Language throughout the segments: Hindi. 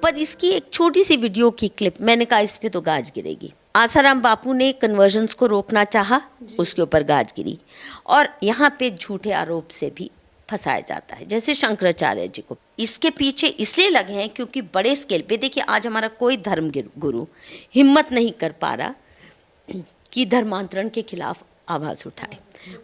पर इसकी एक छोटी सी वीडियो की क्लिप, मैंने कहा इस पे तो गाज गिरेगी। आसाराम बापू ने कन्वर्जन्स को रोकना चाहा, उसके ऊपर गाज गिरी। और यहाँ पे झूठे आरोप से भी फंसाया जाता है, जैसे शंकराचार्य जी को। इसके पीछे इसलिए लगे हैं क्योंकि बड़े स्केल पे, देखिए आज हमारा कोई धर्म गुरु हिम्मत नहीं कर पा रहा कि धर्मांतरण के खिलाफ आवाज उठाए।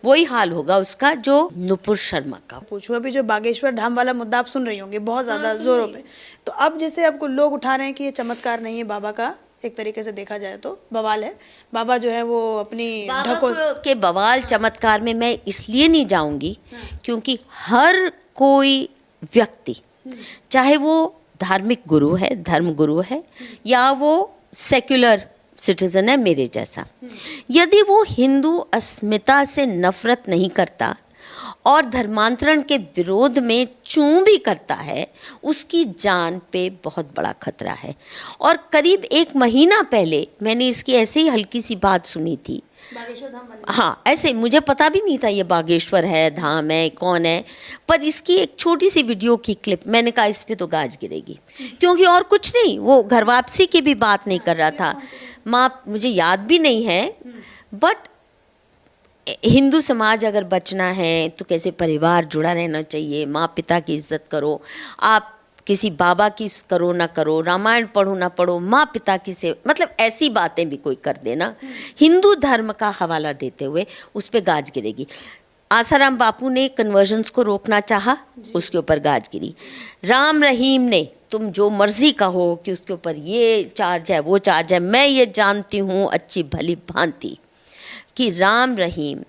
वही हाल होगा उसका जो नुपुर शर्मा का। पूछो, अभी जो बागेश्वर धाम वाला मुद्दा आप सुन रही होंगे बहुत ज्यादा जोरों पे, तो अब जैसे आपको लोग उठा रहे हैं कि ये चमत्कार नहीं है बाबा का, एक तरीके से देखा जाए तो बवाल है। बाबा जो है वो अपनी ढको के बवाल चमत्कार में मैं इसलिए नहीं जाऊंगी क्योंकि हर कोई व्यक्ति, चाहे वो धार्मिक गुरु है, धर्म गुरु है, या वो सेक्युलर सिटीजन है मेरे जैसा, यदि वो हिंदू अस्मिता से नफरत नहीं करता और धर्मांतरण के विरोध में चूं भी करता है, उसकी जान पे बहुत बड़ा खतरा है। और करीब 1 महीना पहले मैंने इसकी ऐसे ही हल्की सी बात सुनी थी। हाँ, ऐसे मुझे पता भी नहीं था ये बागेश्वर है, धाम है, कौन है, पर इसकी एक छोटी सी वीडियो की क्लिप, मैंने कहा इस पे तो गाज गिरेगी, क्योंकि और कुछ नहीं, वो घर वापसी की भी बात नहीं कर रहा था। माँ मुझे याद भी नहीं है, बट हिंदू समाज अगर बचना है तो कैसे परिवार जुड़ा रहना चाहिए, माँ पिता की इज्जत करो, आप किसी बाबा की करो ना करो, रामायण पढ़ो ना पढ़ो, माँ पिता की से, मतलब ऐसी बातें भी कोई कर देना हिंदू धर्म का हवाला देते हुए, उस पर गाज गिरेगी। आसाराम बापू ने कन्वर्जन्स को रोकना चाहा, उसके ऊपर गाज गिरी। राम रहीम ने, तुम जो मर्जी कहो कि उसके ऊपर ये चार्ज है वो चार्ज है, मैं ये जानती हूँ अच्छी भली भांति कि राम रहीम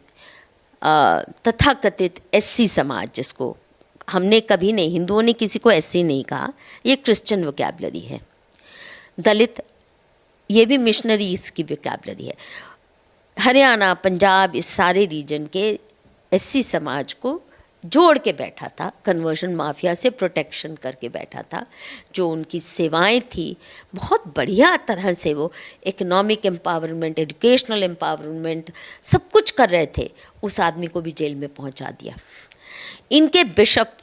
तथाकथित एससी समाज, जिसको हमने कभी नहीं, हिंदुओं ने किसी को एससी नहीं कहा, ये क्रिश्चियन वोकैबुलरी है। दलित, ये भी मिशनरीज की वोकैबुलरी है। हरियाणा, पंजाब, इस सारे रीजन के एससी समाज को जोड़ के बैठा था, कन्वर्जन माफिया से प्रोटेक्शन करके बैठा था। जो उनकी सेवाएं थी बहुत बढ़िया तरह से, वो इकोनॉमिक एम्पावरमेंट, एजुकेशनल एम्पावरमेंट, सब कुछ कर रहे थे, उस आदमी को भी जेल में पहुंचा दिया। इनके बिशप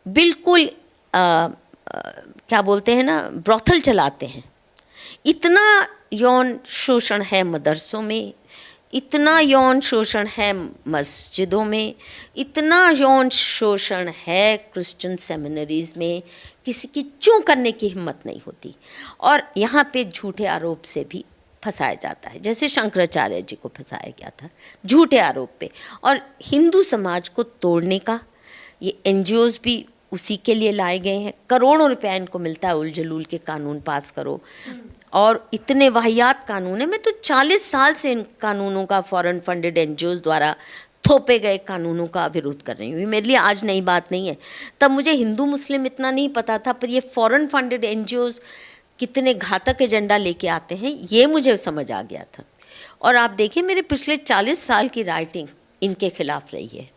बिल्कुल क्या बोलते हैं ना, ब्रॉथल चलाते हैं। इतना यौन शोषण है मदरसों में, इतना यौन शोषण है मस्जिदों में, इतना यौन शोषण है क्रिश्चियन सेमिनरीज में, किसी की चूं करने की हिम्मत नहीं होती। और यहाँ पे झूठे आरोप से भी फंसाया जाता है, जैसे शंकराचार्य जी को फंसाया गया था झूठे आरोप पे। और हिंदू समाज को तोड़ने का ये एनजीओज भी उसी के लिए लाए गए हैं। करोड़ों रुपया इनको मिलता है, उल जलूल के कानून पास करो, और इतने वाहियात कानून है। मैं तो 40 साल से इन कानूनों का, फॉरेन फंडेड एनजीओज द्वारा थोपे गए कानूनों का विरोध कर रही हूँ। मेरे लिए आज नई बात नहीं है, तब मुझे हिंदू मुस्लिम इतना नहीं पता था, पर ये फॉरेन फंडेड एनजीओज कितने घातक एजेंडा लेके आते हैं ये मुझे समझ आ गया था। और आप देखिए मेरे पिछले 40 साल की राइटिंग इनके खिलाफ रही है,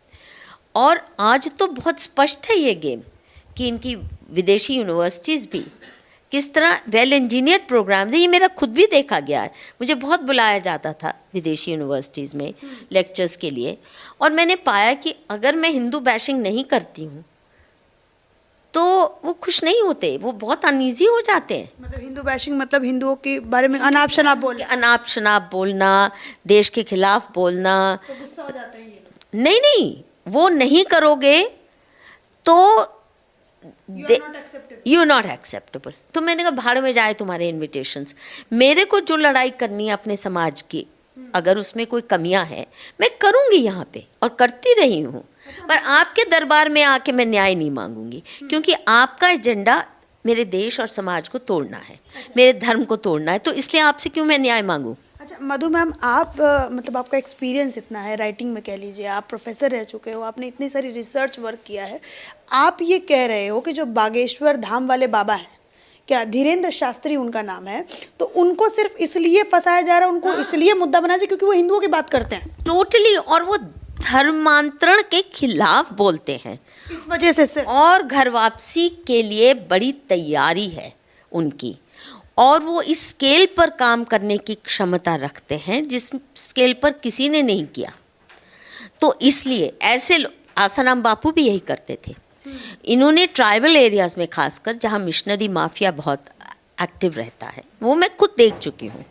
और आज तो बहुत स्पष्ट है ये गेम कि इनकी विदेशी यूनिवर्सिटीज़ भी किस तरह वेल इंजीनियर्ड प्रोग्राम्स है। ये मेरा खुद भी देखा गया है, मुझे बहुत बुलाया जाता था विदेशी यूनिवर्सिटीज़ में लेक्चर्स के लिए, और मैंने पाया कि अगर मैं हिंदू बैशिंग नहीं करती हूँ तो वो खुश नहीं होते, वो बहुत अनईजी हो जाते हैं। मतलब हिंदू बैशिंग मतलब हिंदुओं के बारे में अनाप शनाप बोलना, अनाप शनाप बोलना, देश के खिलाफ बोलना, तो गुस्सा हो जाता है ये। नहीं, वो नहीं करोगे तो यू नॉट एक्सेप्टेबल। तो मैंने कहा भाड़ में जाए तुम्हारे इन्विटेशंस। मेरे को जो लड़ाई करनी है अपने समाज की, अगर उसमें कोई कमियां हैं मैं करूंगी यहाँ पे, और करती रही हूँ, पर आपके दरबार में आके मैं न्याय नहीं मांगूंगी, क्योंकि आपका एजेंडा मेरे देश और समाज को तोड़ना है, मेरे धर्म को तोड़ना है, तो इसलिए आपसे क्यों मैं न्याय मांगूं। अच्छा मधु मैम, आप मतलब आपका एक्सपीरियंस इतना है राइटिंग में, कह लीजिए आप प्रोफेसर रह चुके हो, आपने इतनी सारी रिसर्च वर्क किया है, आप ये कह रहे हो कि जो बागेश्वर धाम वाले बाबा हैं, क्या धीरेन्द्र शास्त्री उनका नाम है, तो उनको सिर्फ इसलिए फंसाया जा रहा है, उनको इसलिए मुद्दा बनाया जाए क्योंकि वो हिंदुओं की बात करते हैं टोटली, और वो धर्मांतरण के खिलाफ बोलते हैं, इस वजह से सिर्फ, और घर वापसी के लिए बड़ी तैयारी है उनकी, और वो इस स्केल पर काम करने की क्षमता रखते हैं जिस स्केल पर किसी ने नहीं किया। तो इसलिए ऐसे आसाराम बापू भी यही करते थे, इन्होंने ट्राइबल एरियाज़ में खासकर जहाँ मिशनरी माफिया बहुत एक्टिव रहता है, वो मैं खुद देख चुकी हूँ।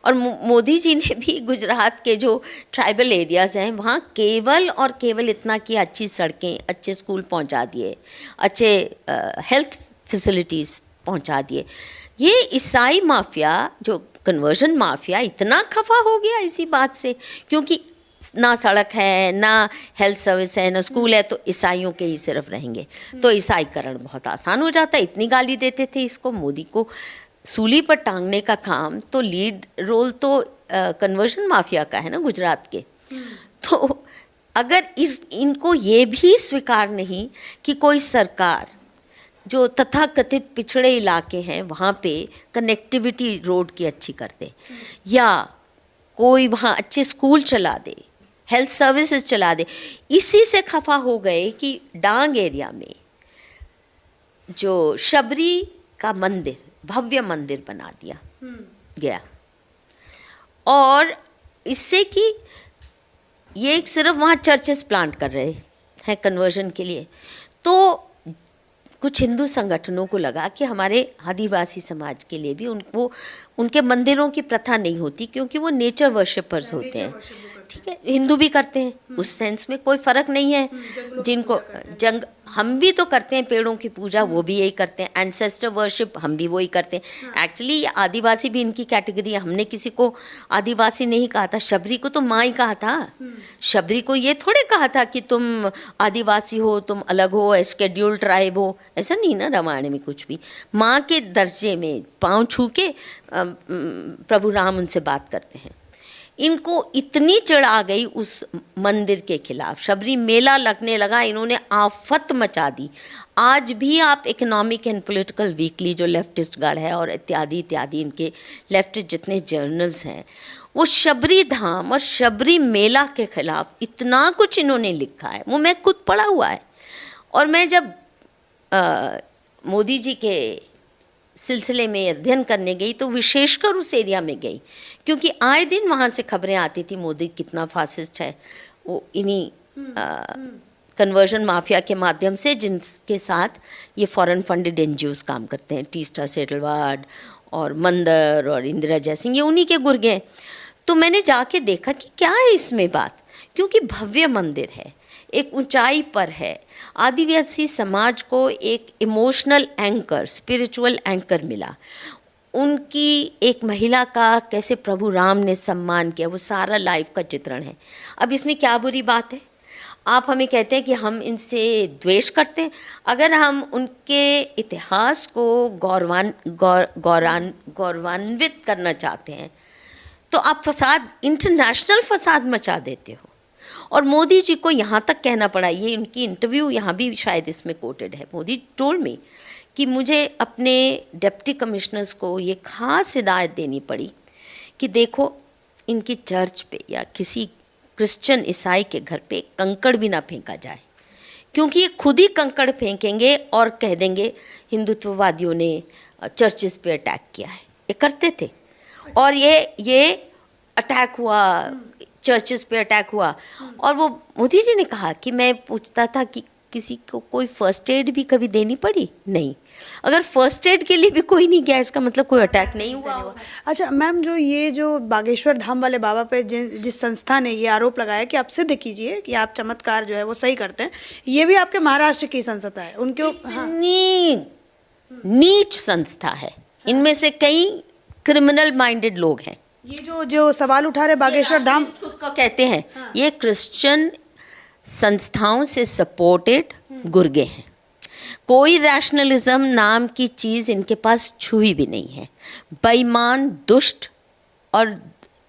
और मोदी जी ने भी गुजरात के जो ट्राइबल एरियाज़ हैं वहाँ केवल और केवल इतना कि अच्छी सड़कें, अच्छे स्कूल पहुँचा दिए, अच्छे हेल्थ फैसिलिटीज़ पहुँचा दिए। ये ईसाई माफिया, जो कन्वर्जन माफिया, इतना खफा हो गया इसी बात से, क्योंकि ना सड़क है, ना हेल्थ सर्विस है, ना स्कूल है, तो ईसाइयों के ही सिर्फ रहेंगे, तो ईसाईकरण बहुत आसान हो जाता है। इतनी गाली देते थे इसको, मोदी को सूली पर टांगने का काम तो, लीड रोल तो कन्वर्जन माफिया का है ना गुजरात के। तो अगर इनको ये भी स्वीकार नहीं कि कोई सरकार जो तथाकथित पिछड़े इलाके हैं वहाँ पे कनेक्टिविटी रोड की अच्छी कर दे, या कोई वहाँ अच्छे स्कूल चला दे, हेल्थ सर्विसेज चला दे, इसी से खफा हो गए कि डांग एरिया में जो शबरी का मंदिर, भव्य मंदिर बना दिया गया। और इससे कि ये सिर्फ वहाँ चर्चेस प्लांट कर रहे हैं कन्वर्जन के लिए, तो कुछ हिंदू संगठनों को लगा कि हमारे आदिवासी समाज के लिए भी उनको उनके मंदिरों की प्रथा नहीं होती, क्योंकि वो नेचर वर्शिपर्स होते हैं। ठीक है, हिंदू भी करते हैं, उस सेंस में कोई फ़र्क नहीं है। जिनको हम भी तो करते हैं, पेड़ों की पूजा वो भी यही करते हैं, एंसेस्टर वर्शिप हम भी वही करते हैं। एक्चुअली आदिवासी भी इनकी कैटेगरी है। हमने किसी को आदिवासी नहीं कहा था, शबरी को तो माँ ही कहा था। शबरी को ये थोड़े कहा था कि तुम आदिवासी हो, तुम अलग हो, स्केड्यूल्ड ट्राइब हो, ऐसा नहीं ना रामायण में कुछ भी। माँ के दर्जे में पाँव छू के प्रभु राम उनसे बात करते हैं। इनको इतनी चिढ़ आ गई उस मंदिर के खिलाफ, शबरी मेला लगने लगा, इन्होंने आफत मचा दी। आज भी आप इकोनॉमिक एंड पॉलिटिकल वीकली, जो लेफ्टिस्ट गढ़ है, और इत्यादि इत्यादि इनके लेफ्टिस्ट जितने जर्नल्स हैं, वो शबरी धाम और शबरी मेला के खिलाफ इतना कुछ इन्होंने लिखा है, वो मैं खुद पढ़ा हुआ है। और मैं जब मोदी जी के सिलसिले में अध्ययन करने गई तो विशेषकर उस एरिया में गई, क्योंकि आए दिन वहाँ से खबरें आती थी मोदी कितना फासिस्ट है। वो इन्हीं कन्वर्जन माफिया के माध्यम से, जिनके साथ ये फॉरेन फंडेड एनजीओज काम करते हैं, टीस्टा सेटलवाड और मंदर और इंदिरा जयसिंह, ये उन्हीं के गुर्गे हैं। तो मैंने जाके देखा कि क्या है इसमें बात, क्योंकि भव्य मंदिर है, एक ऊंचाई पर है, आदिवासी समाज को एक इमोशनल एंकर, स्पिरिचुअल एंकर मिला। उनकी एक महिला का कैसे प्रभु राम ने सम्मान किया, वो सारा लाइफ का चित्रण है। अब इसमें क्या बुरी बात है? आप हमें कहते हैं कि हम इनसे द्वेष करते हैं। अगर हम उनके इतिहास को गौरवान्वित करना चाहते हैं तो आप फसाद, इंटरनेशनल फसाद मचा देते हो। और मोदी जी को यहाँ तक कहना पड़ा, ये उनकी इंटरव्यू यहाँ भी शायद इसमें कोटेड है, मोदी टोल्ड मी कि मुझे अपने डिप्टी कमिश्नर्स को ये खास हिदायत देनी पड़ी कि देखो, इनकी चर्च पे या किसी क्रिश्चियन ईसाई के घर पे कंकड़ भी ना फेंका जाए, क्योंकि ये खुद ही कंकड़ फेंकेंगे और कह देंगे हिंदुत्ववादियों ने चर्चेस पे अटैक किया है। ये करते थे, और ये अटैक हुआ, चर्चेस पे अटैक हुआ। और वो मोदी जी ने कहा कि मैं पूछता था कि किसी को कोई फर्स्ट एड भी कभी देनी पड़ी? नहीं। अगर फर्स्ट एड के लिए भी कोई नहीं गया, इसका मतलब कोई अटैक नहीं हुआ। अच्छा मैम, जो बागेश्वर धाम वाले बाबा पे जिस संस्था ने ये आरोप लगाया कि आप सिद्ध कीजिए कि आप चमत्कार जो है वो सही करते हैं, ये भी आपके महाराष्ट्र की संस्था है। उनके नीच संस्था है, इनमें से कई क्रिमिनल माइंडेड लोग हैं। ये जो सवाल उठा रहे बागेश्वर धाम को कहते हैं, ये क्रिश्चियन संस्थाओं से सपोर्टेड गुर्गे हैं। कोई रैशनलिज्म नाम की चीज़ इनके पास छुई भी नहीं है। बेईमान, दुष्ट और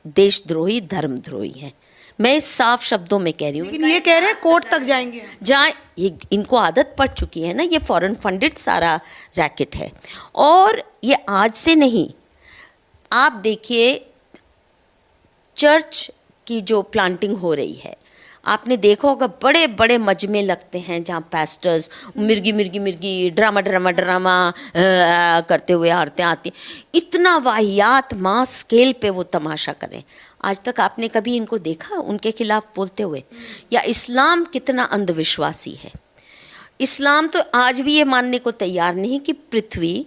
देशद्रोही, धर्मद्रोही हैं। मैं इस साफ शब्दों में कह रही हूँ। लेकिन ये कह रहे हैं कोर्ट तक जाएंगे। जहाँ इनको आदत पड़ चुकी है ना, ये फॉरेन फंडेड सारा रैकेट है। और ये आज से नहीं, आप देखिए चर्च की जो प्लांटिंग हो रही है, आपने देखा होगा बड़े बड़े मजमे लगते हैं जहाँ पास्टर्स मिर्गी ड्रामा करते हुए आरतें आती, इतना वाहियात मास स्केल पे वो तमाशा करें। आज तक आपने कभी इनको देखा उनके खिलाफ बोलते हुए? या इस्लाम कितना अंधविश्वासी है। इस्लाम तो आज भी ये मानने को तैयार नहीं कि पृथ्वी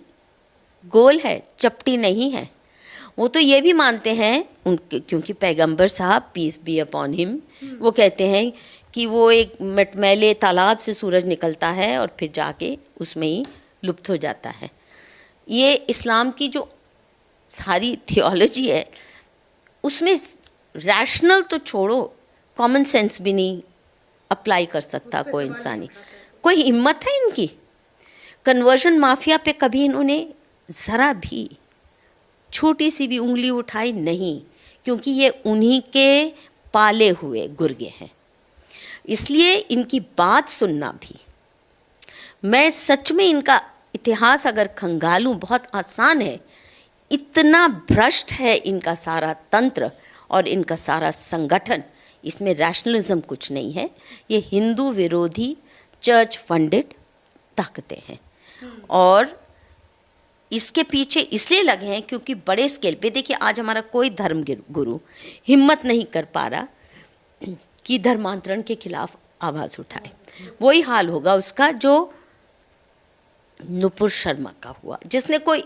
गोल है, चपटी नहीं है। वो तो ये भी मानते हैं उनके, क्योंकि पैगंबर साहब पीस बी अपॉन हिम, वो कहते हैं कि वो एक मटमैले तालाब से सूरज निकलता है और फिर जाके उसमें ही लुप्त हो जाता है। ये इस्लाम की जो सारी थियोलॉजी है उसमें रैशनल तो छोड़ो, कॉमन सेंस भी नहीं अप्लाई कर सकता कोई इंसानी। कोई हिम्मत है इनकी? कन्वर्जन माफिया पे कभी इन्होंने ज़रा भी छोटी सी भी उंगली उठाई नहीं, क्योंकि ये उन्हीं के पाले हुए गुर्गे हैं। इसलिए इनकी बात सुनना भी, मैं सच में इनका इतिहास अगर खंगालूं बहुत आसान है। इतना भ्रष्ट है इनका सारा तंत्र और इनका सारा संगठन, इसमें रैशनलिज्म कुछ नहीं है। ये हिंदू विरोधी चर्च फंडेड ताकतें हैं और इसके पीछे इसलिए लगे हैं क्योंकि बड़े स्केल पे देखिए, आज हमारा कोई धर्म गुरु हिम्मत नहीं कर पा रहा कि धर्मांतरण के खिलाफ आवाज़ उठाए। वही हाल होगा उसका जो नुपुर शर्मा का हुआ, जिसने कोई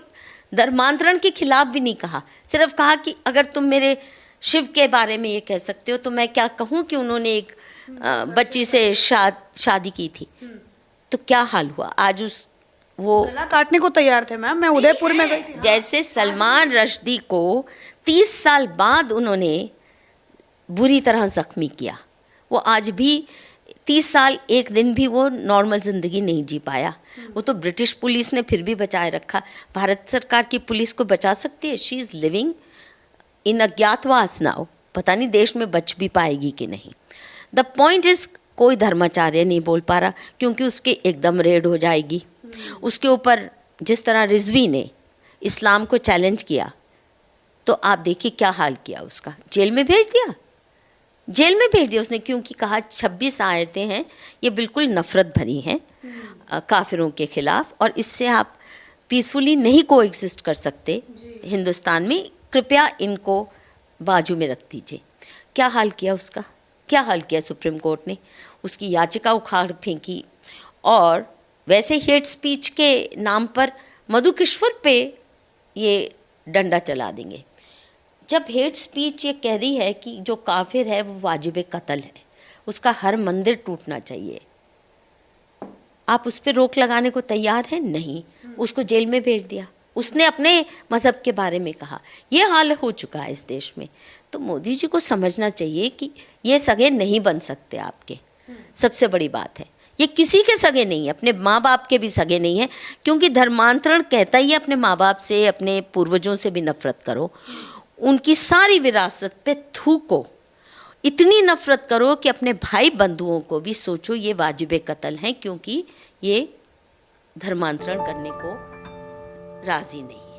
धर्मांतरण के खिलाफ भी नहीं कहा, सिर्फ कहा कि अगर तुम मेरे शिव के बारे में ये कह सकते हो तो मैं क्या कहूँ कि उन्होंने एक बच्ची से शादी की थी। तो क्या हाल हुआ आज वो गला काटने को तैयार थे मैम। मैं उदयपुर में गई थी। जैसे सलमान रश्दी को 30 साल बाद उन्होंने बुरी तरह जख्मी किया, वो आज भी 30 साल एक दिन भी वो नॉर्मल ज़िंदगी नहीं जी पाया। वो तो ब्रिटिश पुलिस ने फिर भी बचाए रखा। भारत सरकार की पुलिस को बचा सकती है? शी इज़ लिविंग इन अज्ञातवास नाउ। पता नहीं देश में बच भी पाएगी कि नहीं। द पॉइंट इज़ कोई धर्माचार्य नहीं बोल पा रहा क्योंकि उसके एकदम रेड हो जाएगी। उसके ऊपर जिस तरह रिजवी ने इस्लाम को चैलेंज किया तो आप देखिए क्या हाल किया उसका, जेल में भेज दिया। जेल में भेज दिया उसने, क्योंकि कहा 26 आयतें हैं ये बिल्कुल नफ़रत भरी हैं काफिरों के ख़िलाफ़ और इससे आप पीसफुली नहीं कोएग्जिस्ट कर सकते हिंदुस्तान में, कृपया इनको बाजू में रख दीजिए। क्या हाल किया उसका, क्या हाल किया सुप्रीम कोर्ट ने? उसकी याचिका उखाड़ फेंकी और वैसे हेट स्पीच के नाम पर मधु किश्वर पे ये डंडा चला देंगे। जब हेट स्पीच ये कह रही है कि जो काफिर है वो वाजिब कत्ल है, उसका हर मंदिर टूटना चाहिए, आप उस पर रोक लगाने को तैयार हैं? नहीं, उसको जेल में भेज दिया। उसने अपने मज़हब के बारे में कहा। ये हाल हो चुका है इस देश में। तो मोदी जी को समझना चाहिए कि ये सगे नहीं बन सकते आपके। सबसे बड़ी बात है ये किसी के सगे नहीं है, अपने माँ बाप के भी सगे नहीं है, क्योंकि धर्मांतरण कहता ही है अपने माँ बाप से, अपने पूर्वजों से भी नफरत करो, उनकी सारी विरासत पे थूको, इतनी नफरत करो कि अपने भाई बंधुओं को भी सोचो ये वाजिब कत्ल हैं, क्योंकि ये धर्मांतरण करने को राजी नहीं।